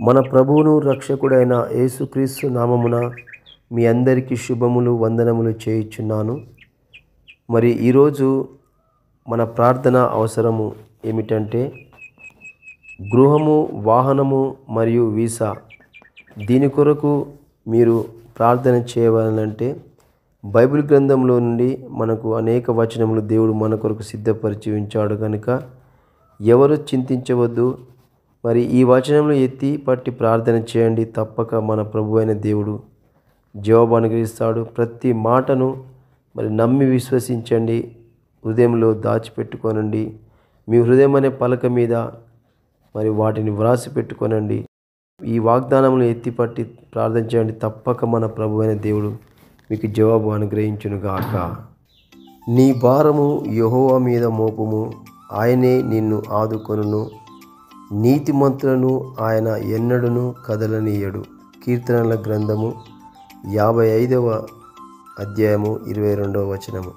మన ప్రభువును రక్షకుడైన యేసుక్రీస్తు నామమున మీ అందరికీ శుభములు వందనములు చేయుచున్నాను. మరి ఈరోజు మన ప్రార్థన అవసరము ఏమిటంటే గృహము, వాహనము మరియు వీసా. దీని కొరకు మీరు ప్రార్థన చేయవాలంటే బైబిల్ గ్రంథంలో నుండి మనకు అనేక వచనములు దేవుడు మన కొరకు సిద్ధపరిచి ఉంచాడు కనుక ఎవరు చింతించవద్దు. మరి ఈ వచనంలో ఎత్తి పట్టి ప్రార్థన చేయండి. తప్పక మన ప్రభు అయిన దేవుడు జవాబు అనుగ్రహిస్తాడు. ప్రతి మాటను మరి నమ్మి విశ్వసించండి. హృదయంలో దాచిపెట్టుకోనండి. మీ హృదయం అనే పలక మీద మరి వాటిని వ్రాసి పెట్టుకోనండి. ఈ వాగ్దానములు ఎత్తిపట్టి ప్రార్థన చేయండి. తప్పక మన ప్రభు అయిన దేవుడు మీకు జవాబు అనుగ్రహించునుగాక. నీ భారము యెహోవా మీద మోపుము, ఆయనే నిన్ను ఆదుకొనును. నీతిమంతులను ఆయన ఎన్నడూను కదలనీయడు. కీర్తనల గ్రంథము 55వ అధ్యాయము 22వ వచనము.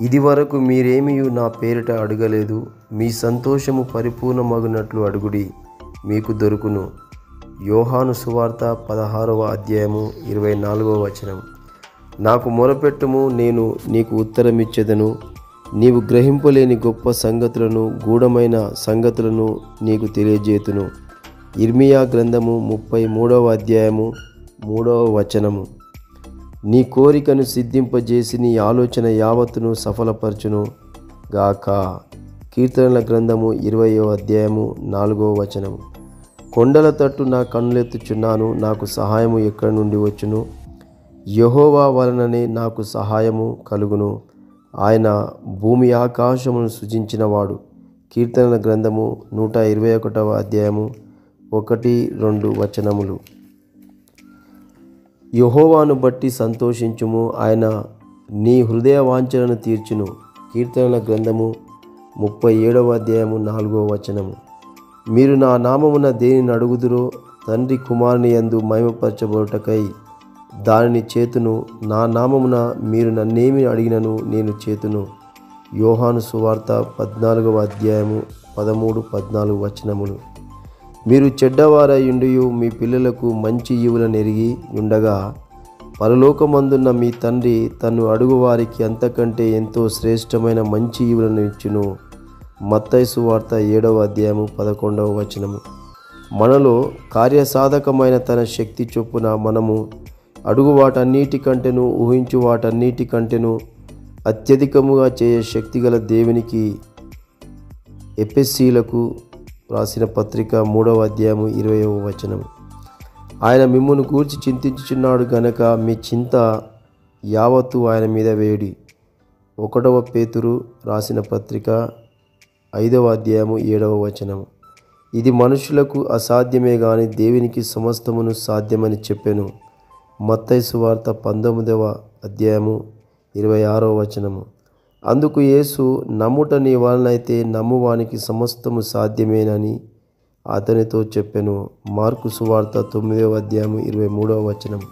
ఇది వరకు మీరేమియు నా పేరిట అడగలేదు. మీ సంతోషము పరిపూర్ణమగునట్లు అడుగుడి, మీకు దొరుకును. యోహాను సువార్త 16వ అధ్యాయము 24వ వచనం. నాకు మొరపెట్టుము, నేను నీకు ఉత్తరమిచ్చెదను. నీవు గ్రహింపలేని గొప్ప సంగతులను, గూఢమైన సంగతులను నీకు తెలియజేతును. ఇర్మియా గ్రంథము 33వ అధ్యాయము 3వ వచనము. నీ కోరికను సిద్ధింపజేసి నీ ఆలోచన యావత్తును సఫలపరచును గాక. కీర్తనల గ్రంథము 20వ అధ్యాయము 4వ వచనము. కొండల తట్టు నా కన్నులెత్తుచున్నాను, నాకు సహాయము ఎక్కడి నుండి వచ్చును? యెహోవా వలననే నాకు సహాయము కలుగును. ఆయన భూమి ఆకాశమును సృజించినవాడు. కీర్తనల గ్రంథము 121వ అధ్యాయము 1-2 వచనములు. యెహోవాను బట్టి సంతోషించుము, ఆయన నీ హృదయ వాంఛలను తీర్చును. కీర్తనల గ్రంథము 37వ అధ్యాయము 4వ వచనము. మీరు నా నామమున దేనిని అడుగుదురో తండ్రి కుమారుని యందు మహిమపరచబడుటకై దానిని చేతును. నా నామమున మీరు నన్నేమి అడిగినను నేను చేతును. యోహాను సువార్త 14వ అధ్యాయము 13-14 వచనములు. మీరు చెడ్డవారయుండియు మీ పిల్లలకు మంచి ఈవులను ఎరిగి ఉండగా పరలోకమందున్న మీ తండ్రి తన్ను అడుగువారికి అంతకంటే ఎంతో శ్రేష్టమైన మంచి ఈవులను ఇచ్చును. మత్తయి సువార్త 7వ అధ్యాయము 11వ వచనము. మనలో కార్యసాధకమైన తన శక్తి చొప్పున మనము అడుగు వాటన్నిటికంటేను ఊహించు వాటన్నిటికంటేను అత్యధికముగా చేయ శక్తిగల దేవునికి ఎఫెసీయులకు రాసిన పత్రిక 3వ అధ్యాయము 20వ వచనం. ఆయన మిమ్మును గూర్చి చింతించుచున్నాడు గనక మీ చింత యావత్తు ఆయన మీద వేడి. 1వ పేతురు రాసిన పత్రిక 5వ అధ్యాయము 7వ వచనం. ఇది మనుషులకు అసాధ్యమే గాని దేవునికి సమస్తమును సాధ్యమని చెప్పెను. మత్తయి సువార్త 19వ అధ్యాయము 26వ వచనము. అందుకు యేసు, నమ్ముట నీ వలనైతే నమ్మువానికి సమస్తము సాధ్యమేనని అతనితో చెప్పెను. మార్కు సువార్త 9వ అధ్యాయము 23వ వచనం.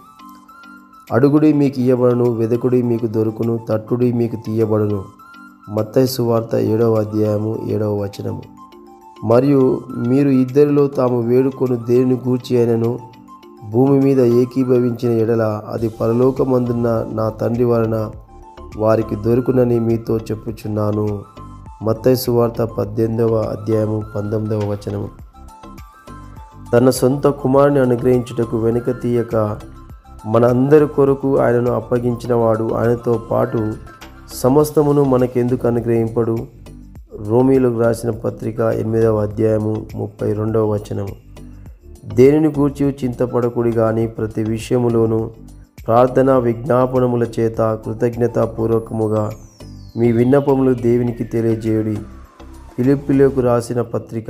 అడుగుడి మీకు ఇయ్యబడును, వెదకుడి మీకు దొరుకును, తట్టుడి మీకు తీయబడును. మత్తయి సువార్త 7వ అధ్యాయము 7వ వచనము. మరియు మీరు ఇద్దరిలో తాము వేడుకొను దేనిని గూర్చి అయినను భూమి మీద ఏకీభవించిన ఎడల అది పరలోకమందున్న నా తండ్రి వలన వారికి దొరుకునని మీతో చెప్పుచున్నాను. మత్తయి సువార్త 18వ అధ్యాయము 19వ వచనము. తన సొంత కుమారుని అనుగ్రహించుటకు వెనుక తీయక మన అందరి కొరకు ఆయనను అప్పగించినవాడు ఆయనతో పాటు సమస్తమును మనకెందుకు అనుగ్రహింపడు? రోమీయులకు రాసిన పత్రిక 8వ అధ్యాయము 32వ వచనము. దేనిని గూర్చి చింతపడకుడి గాని ప్రతి విషయములోనూ ప్రార్థన విజ్ఞాపనముల చేత కృతజ్ఞతాపూర్వకముగా మీ విన్నపములు దేవునికి తెలియజేయుడి. ఫిలిప్పీయులకు రాసిన పత్రిక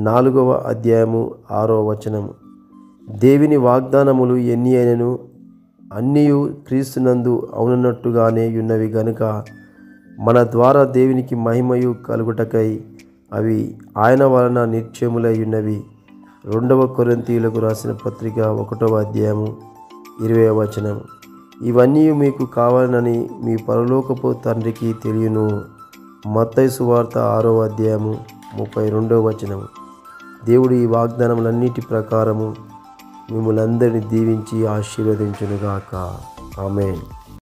4వ అధ్యాయము 6వ వచనము. దేవుని వాగ్దానములు ఎన్ని అయినను అన్నీయు క్రీస్తునందు అవునన్నట్టుగానే ఉన్నవి గనుక మన ద్వారా దేవునికి మహిమయు కలుగుటకై అవి ఆయన వలన నిశ్చయములై ఉన్నవి. 2వ కొరింథీయులకు రాసిన పత్రిక 1వ అధ్యాయము 20వ వచనం. ఇవన్నీ మీకు కావాలని మీ పరలోకపు తండ్రికి తెలియను. మత్తయి సువార్త 6వ అధ్యాయము 32వ వచనం. దేవుడు ఈ వాగ్దానములన్నిటి ప్రకారము మిమ్మల్ని అందరినీ దీవించి ఆశీర్వదించునుగాక. ఆమేన్.